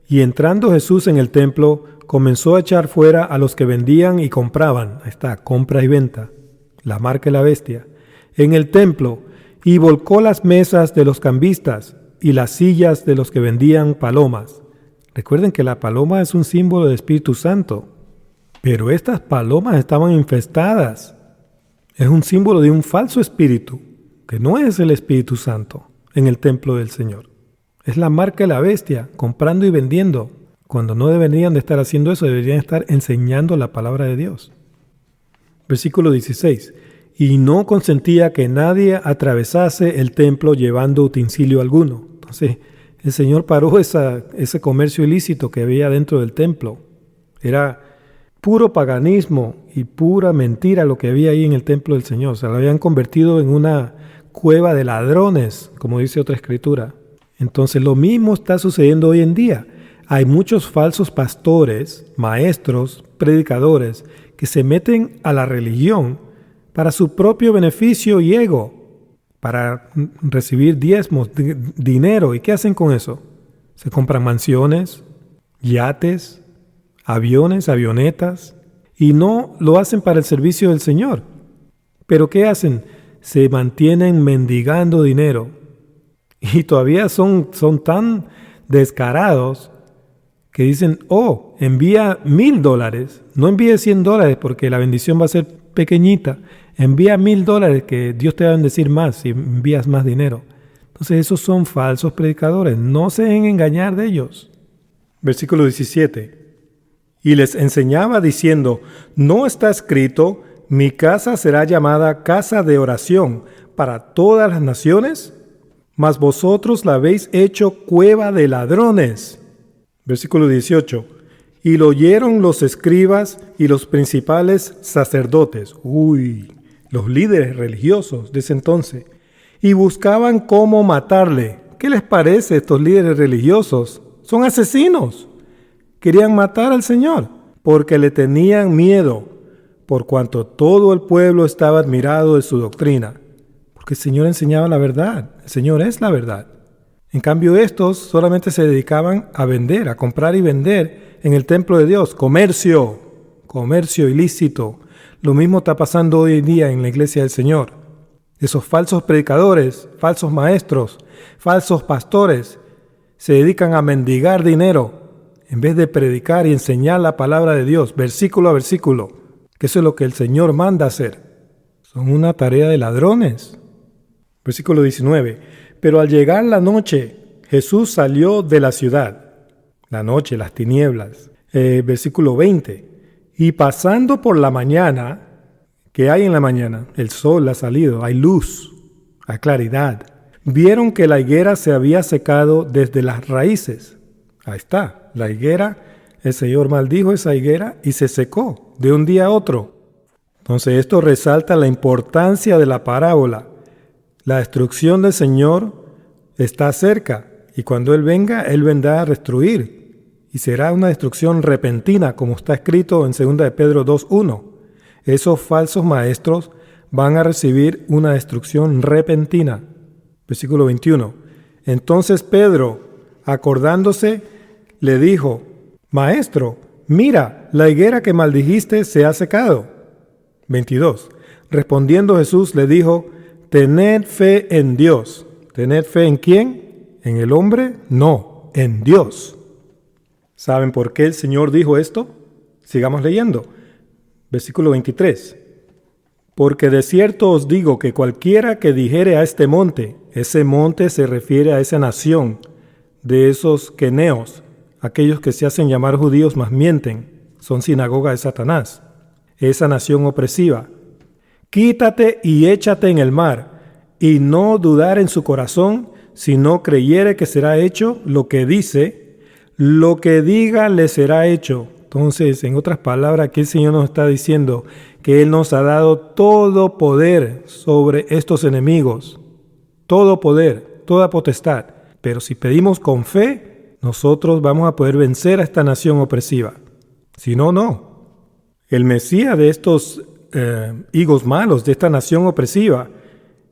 y entrando Jesús en el templo, comenzó a echar fuera a los que vendían y compraban. Ahí está, compra y venta, la marca de la bestia. En el templo, y volcó las mesas de los cambistas y las sillas de los que vendían palomas. Recuerden que la paloma es un símbolo del Espíritu Santo, pero estas palomas estaban infestadas. Es un símbolo de un falso espíritu, que no es el Espíritu Santo, en el templo del Señor. Es la marca de la bestia, comprando y vendiendo, cuando no deberían de estar haciendo eso, deberían estar enseñando la palabra de Dios. Versículo 16. Y no consentía que nadie atravesase el templo llevando utensilio alguno. Entonces, el Señor paró ese comercio ilícito que había dentro del templo. Era puro paganismo y pura mentira lo que había ahí en el templo del Señor. O sea, lo habían convertido en una cueva de ladrones, como dice otra escritura. Entonces, lo mismo está sucediendo hoy en día. Hay muchos falsos pastores, maestros, predicadores, que se meten a la religión para su propio beneficio y ego, para recibir diezmos, dinero. ¿Y qué hacen con eso? Se compran mansiones, yates, aviones, avionetas, y no lo hacen para el servicio del Señor. ¿Pero qué hacen? Se mantienen mendigando dinero. Y todavía son tan descarados que dicen, envía $1,000, no envíe $100 porque la bendición va a ser pequeñita. Envía $1,000 que Dios te va a bendecir más si envías más dinero. Entonces esos son falsos predicadores. No se dejen engañar de ellos. Versículo 17. Y les enseñaba diciendo, no está escrito, mi casa será llamada casa de oración para todas las naciones, mas vosotros la habéis hecho cueva de ladrones. Versículo 18. Y lo oyeron los escribas y los principales sacerdotes. Los líderes religiosos de ese entonces. Y buscaban cómo matarle. ¿Qué les parece estos líderes religiosos? Son asesinos. Querían matar al Señor porque le tenían miedo, por cuanto todo el pueblo estaba admirado de su doctrina. Porque el Señor enseñaba la verdad. El Señor es la verdad. En cambio, estos solamente se dedicaban a vender, a comprar y vender en el templo de Dios. Comercio ilícito. Lo mismo está pasando hoy en día en la iglesia del Señor. Esos falsos predicadores, falsos maestros, falsos pastores se dedican a mendigar dinero en vez de predicar y enseñar la palabra de Dios, versículo a versículo, que eso es lo que el Señor manda hacer. Son una tarea de ladrones. Versículo 19. Pero al llegar la noche, Jesús salió de la ciudad. La noche, las tinieblas. Versículo 20. Y pasando por la mañana, ¿qué hay en la mañana? El sol ha salido, hay luz, hay claridad. Vieron que la higuera se había secado desde las raíces. Ahí está, la higuera, el Señor maldijo esa higuera y se secó de un día a otro. Entonces esto resalta la importancia de la parábola. La destrucción del Señor está cerca y cuando Él venga, Él vendrá a destruir. Y será una destrucción repentina, como está escrito en 2 de Pedro 2:1. Esos falsos maestros van a recibir una destrucción repentina. Versículo 21. Entonces Pedro, acordándose, le dijo, Maestro, mira, la higuera que maldijiste se ha secado. 22. Respondiendo Jesús le dijo, tened fe en Dios. ¿Tened fe en quién? ¿En el hombre? No, en Dios. ¿Saben por qué el Señor dijo esto? Sigamos leyendo. Versículo 23. Porque de cierto os digo que cualquiera que dijere a este monte, ese monte se refiere a esa nación de esos queneos, aquellos que se hacen llamar judíos mas mienten, son sinagoga de Satanás, esa nación opresiva. Quítate y échate en el mar, y no dudar en su corazón, sino creyere que será hecho lo que dice, lo que diga le será hecho. Entonces, en otras palabras, aquí el Señor nos está diciendo que Él nos ha dado todo poder sobre estos enemigos, todo poder, toda potestad. Pero si pedimos con fe, nosotros vamos a poder vencer a esta nación opresiva. Si no, no. El Mesías de estos higos malos, de esta nación opresiva,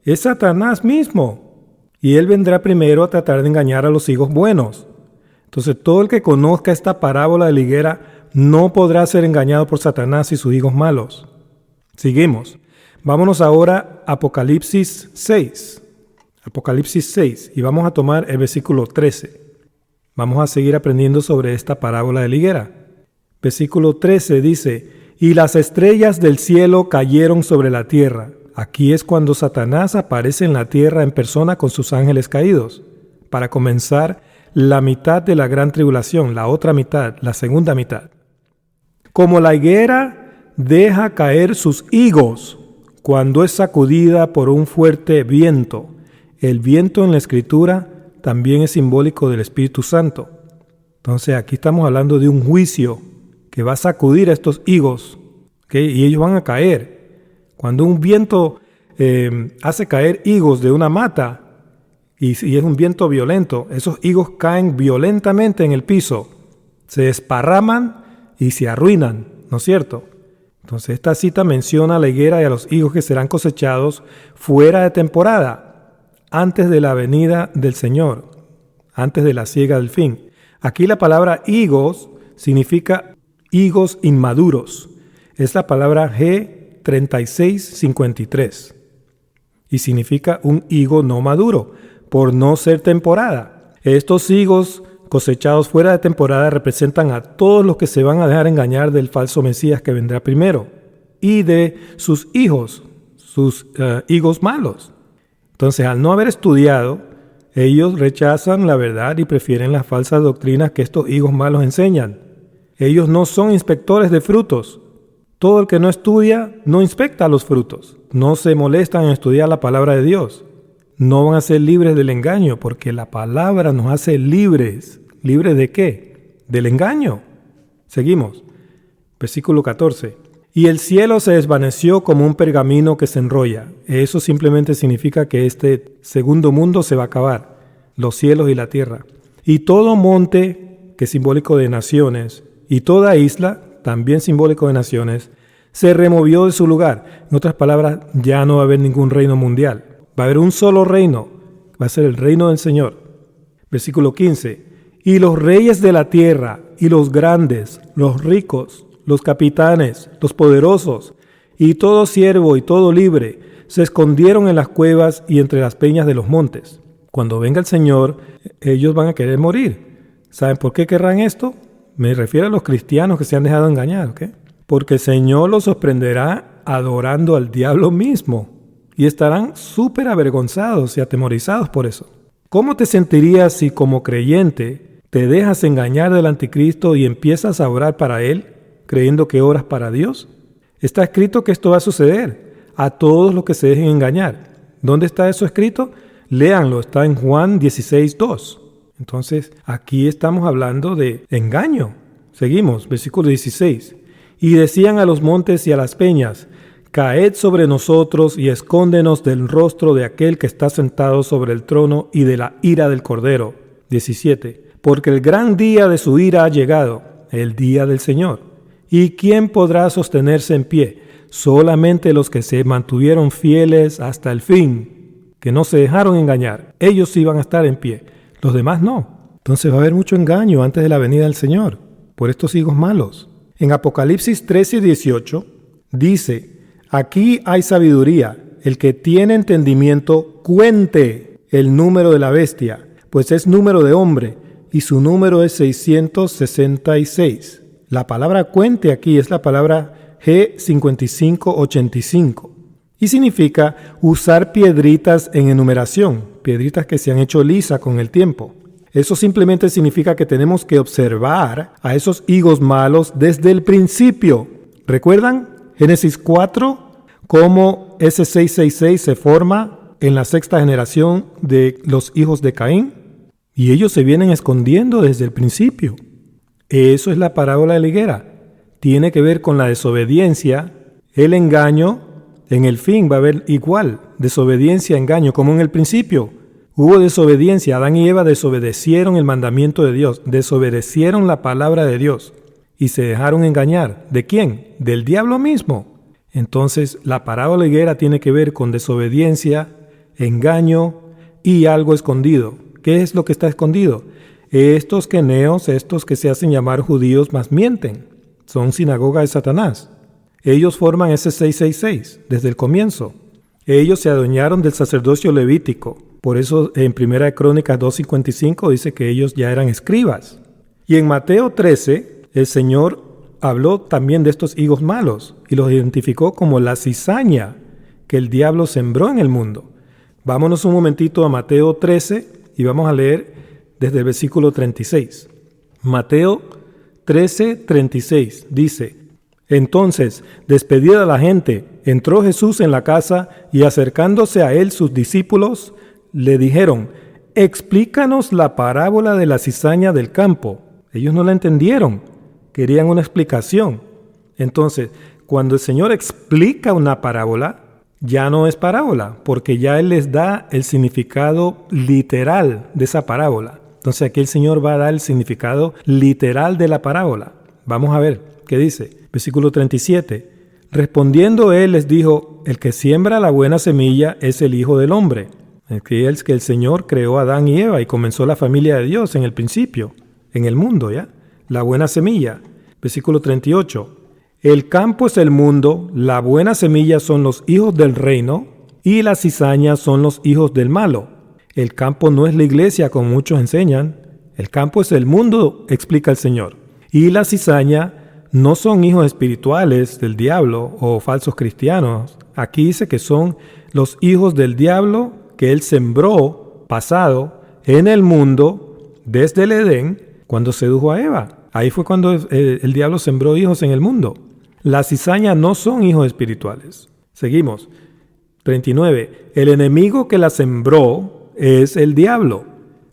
es Satanás mismo. Y él vendrá primero a tratar de engañar a los higos buenos. Entonces, todo el que conozca esta parábola de la higuera no podrá ser engañado por Satanás y sus higos malos. Seguimos. Vámonos ahora a Apocalipsis 6. Apocalipsis 6. Y vamos a tomar el versículo 13. Vamos a seguir aprendiendo sobre esta parábola de la higuera. Versículo 13 dice, y las estrellas del cielo cayeron sobre la tierra. Aquí es cuando Satanás aparece en la tierra en persona con sus ángeles caídos, para comenzar la mitad de la gran tribulación, la otra mitad, la segunda mitad. Como la higuera deja caer sus higos cuando es sacudida por un fuerte viento. El viento en la Escritura también es simbólico del Espíritu Santo. Entonces aquí estamos hablando de un juicio que va a sacudir a estos higos, ¿okay? Y ellos van a caer. Cuando un viento hace caer higos de una mata y es un viento violento, esos higos caen violentamente en el piso, se desparraman y se arruinan, ¿no es cierto? Entonces esta cita menciona a la higuera y a los higos que serán cosechados fuera de temporada, antes de la venida del Señor, antes de la siega del fin. Aquí la palabra higos significa higos inmaduros. Es la palabra G3653 y significa un higo no maduro, por no ser temporada. Estos higos cosechados fuera de temporada representan a todos los que se van a dejar engañar del falso Mesías que vendrá primero y de sus hijos, sus higos malos. Entonces, al no haber estudiado, ellos rechazan la verdad y prefieren las falsas doctrinas que estos higos malos enseñan. Ellos no son inspectores de frutos. Todo el que no estudia no inspecta los frutos. No se molestan en estudiar la palabra de Dios. No van a ser libres del engaño, porque la palabra nos hace libres. ¿Libres de qué? Del engaño. Seguimos. Versículo 14. Y el cielo se desvaneció como un pergamino que se enrolla. Eso simplemente significa que este segundo mundo se va a acabar. Los cielos y la tierra. Y todo monte, que es simbólico de naciones, y toda isla, también simbólico de naciones, se removió de su lugar. En otras palabras, ya no va a haber ningún reino mundial. Va a haber un solo reino. Va a ser el reino del Señor. Versículo 15. Y los reyes de la tierra, y los grandes, los ricos, los capitanes, los poderosos, y todo siervo y todo libre, se escondieron en las cuevas y entre las peñas de los montes. Cuando venga el Señor, ellos van a querer morir. ¿Saben por qué querrán esto? Me refiero a los cristianos que se han dejado engañar, ¿ok? Porque el Señor los sorprenderá adorando al diablo mismo y estarán súper avergonzados y atemorizados por eso. ¿Cómo te sentirías si como creyente te dejas engañar del anticristo y empiezas a orar para él, creyendo que oras para Dios? Está escrito que esto va a suceder a todos los que se dejen engañar. ¿Dónde está eso escrito? Léanlo, está en Juan 16:2. Entonces, aquí estamos hablando de engaño. Seguimos, versículo 16. Y decían a los montes y a las peñas, caed sobre nosotros y escóndenos del rostro de aquel que está sentado sobre el trono y de la ira del Cordero. 17. Porque el gran día de su ira ha llegado, el día del Señor. ¿Y quién podrá sostenerse en pie? Solamente los que se mantuvieron fieles hasta el fin, que no se dejaron engañar. Ellos sí van a estar en pie, los demás no. Entonces va a haber mucho engaño antes de la venida del Señor, por estos higos malos. En Apocalipsis 13:18 dice, aquí hay sabiduría, el que tiene entendimiento cuente el número de la bestia, pues es número de hombre, y su número es 666. La palabra cuente aquí es la palabra G5585 y significa usar piedritas en enumeración, piedritas que se han hecho lisa con el tiempo. Eso simplemente significa que tenemos que observar a esos higos malos desde el principio. ¿Recuerdan Génesis 4? Cómo ese 666 se forma en la sexta generación de los hijos de Caín. Y ellos se vienen escondiendo desde el principio. Eso es la parábola de la higuera. Tiene que ver con la desobediencia, el engaño. En el fin va a haber igual, desobediencia, engaño, como en el principio. Hubo desobediencia. Adán y Eva desobedecieron el mandamiento de Dios, desobedecieron la palabra de Dios y se dejaron engañar. ¿De quién? Del diablo mismo. Entonces, la parábola de la higuera tiene que ver con desobediencia, engaño y algo escondido. ¿Qué es lo que está escondido? Estos queneos, estos que se hacen llamar judíos, más mienten. Son sinagoga de Satanás. Ellos forman ese 666 desde el comienzo. Ellos se adueñaron del sacerdocio levítico. Por eso en 1 Crónicas 2:55 dice que ellos ya eran escribas. Y en Mateo 13, el Señor habló también de estos higos malos y los identificó como la cizaña que el diablo sembró en el mundo. Vámonos un momentito a Mateo 13 y vamos a leer desde el versículo 36. Mateo 13:36 dice, Entonces, despedida la gente, entró Jesús en la casa y acercándose a él sus discípulos, le dijeron: explícanos la parábola de la cizaña del campo. Ellos no la entendieron, querían una explicación. Entonces, cuando el Señor explica una parábola, ya no es parábola, porque ya Él les da el significado literal de esa parábola. Entonces aquí el Señor va a dar el significado literal de la parábola. Vamos a ver qué dice. Versículo 37. Respondiendo Él les dijo: el que siembra la buena semilla es el Hijo del Hombre. Aquí es que el Señor creó a Adán y Eva y comenzó la familia de Dios en el principio, en el mundo, ¿ya? La buena semilla. Versículo 38. El campo es el mundo, la buena semilla son los hijos del reino y las cizañas son los hijos del malo. El campo no es la iglesia como muchos enseñan. El campo es el mundo, explica el Señor. Y la cizaña no son hijos espirituales del diablo o falsos cristianos. Aquí dice que son los hijos del diablo que él sembró, pasado, en el mundo desde el Edén cuando sedujo a Eva. Ahí fue cuando el diablo sembró hijos en el mundo. Las cizañas no son hijos espirituales. Seguimos. 39. El enemigo que la sembró es el diablo.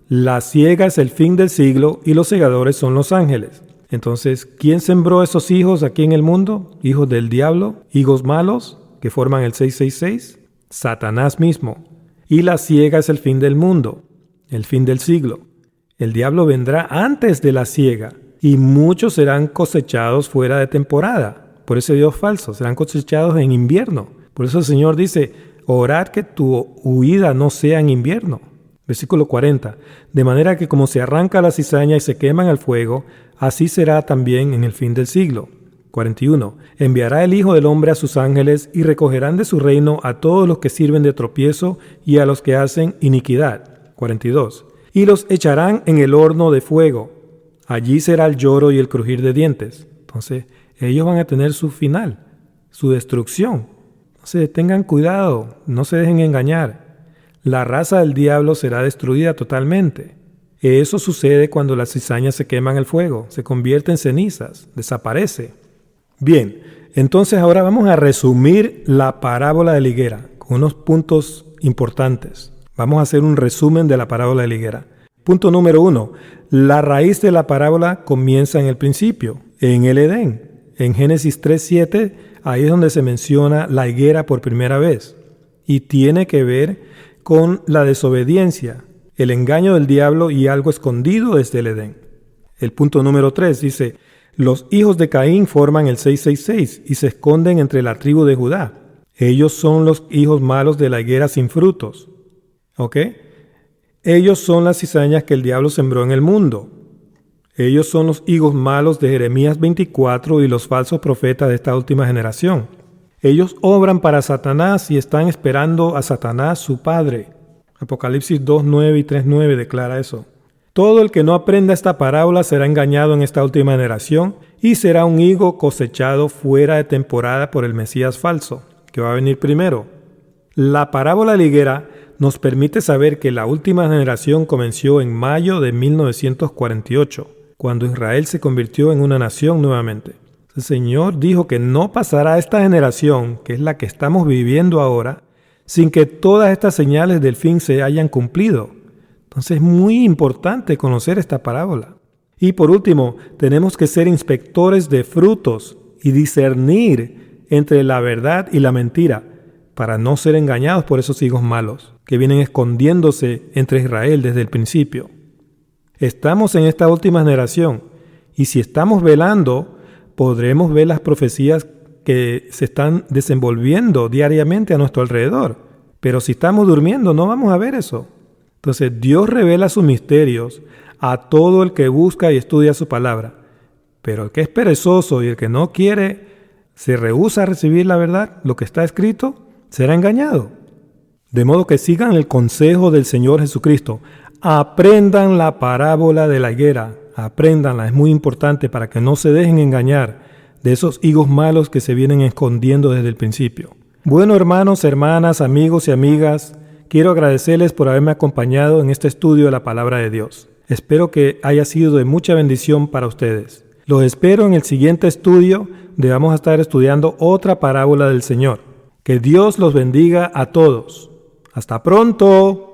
La siega es el fin del siglo y los segadores son los ángeles. Entonces, ¿quién sembró esos hijos aquí en el mundo? Hijos del diablo, hijos malos que forman el 666. Satanás mismo. Y la siega es el fin del mundo, el fin del siglo. El diablo vendrá antes de la siega y muchos serán cosechados fuera de temporada. Por ese Dios falso, serán cosechados en invierno. Por eso el Señor dice: orad que tu huida no sea en invierno. Versículo 40. De manera que como se arranca la cizaña y se quema en el fuego, así será también en el fin del siglo. 41. Enviará el Hijo del Hombre a sus ángeles y recogerán de su reino a todos los que sirven de tropiezo y a los que hacen iniquidad. 42. Y los echarán en el horno de fuego. Allí será el lloro y el crujir de dientes. Entonces, ellos van a tener su final, su destrucción. Entonces, tengan cuidado, no se dejen engañar. La raza del diablo será destruida totalmente. Eso sucede cuando la cizaña se quema en el fuego, se convierte en cenizas, desaparece. Bien, entonces ahora vamos a resumir la parábola de la higuera con unos puntos importantes. Vamos a hacer un resumen de la parábola de la higuera. Punto número 1. La raíz de la parábola comienza en el principio, en el Edén. En Génesis 3:7, ahí es donde se menciona la higuera por primera vez. Y tiene que ver con la desobediencia, el engaño del diablo y algo escondido desde el Edén. El punto número 3 dice: los hijos de Caín forman el 666 y se esconden entre la tribu de Judá. Ellos son los hijos malos de la higuera sin frutos. ¿Ok? Ellos son las cizañas que el diablo sembró en el mundo. Ellos son los higos malos de Jeremías 24 y los falsos profetas de esta última generación. Ellos obran para Satanás y están esperando a Satanás, su padre. Apocalipsis 2:9 y 3:9 declara eso. Todo el que no aprenda esta parábola será engañado en esta última generación y será un higo cosechado fuera de temporada por el Mesías falso, que va a venir primero. La parábola de la higuera nos permite saber que la última generación comenzó en mayo de 1948, cuando Israel se convirtió en una nación nuevamente. El Señor dijo que no pasará esta generación, que es la que estamos viviendo ahora, sin que todas estas señales del fin se hayan cumplido. Entonces es muy importante conocer esta parábola. Y por último, tenemos que ser inspectores de frutos y discernir entre la verdad y la mentira, para no ser engañados por esos higos malos que vienen escondiéndose entre Israel desde el principio. Estamos en esta última generación y si estamos velando, podremos ver las profecías que se están desenvolviendo diariamente a nuestro alrededor. Pero si estamos durmiendo, no vamos a ver eso. Entonces, Dios revela sus misterios a todo el que busca y estudia su palabra. Pero el que es perezoso y el que no quiere, se rehúsa a recibir la verdad, lo que está escrito, será engañado. De modo que sigan el consejo del Señor Jesucristo. Aprendan la parábola de la higuera. Apréndanla, es muy importante para que no se dejen engañar de esos higos malos que se vienen escondiendo desde el principio. Bueno, hermanos, hermanas, amigos y amigas, quiero agradecerles por haberme acompañado en este estudio de la palabra de Dios. Espero que haya sido de mucha bendición para ustedes. Los espero en el siguiente estudio, donde vamos a estar estudiando otra parábola del Señor. Que Dios los bendiga a todos. ¡Hasta pronto!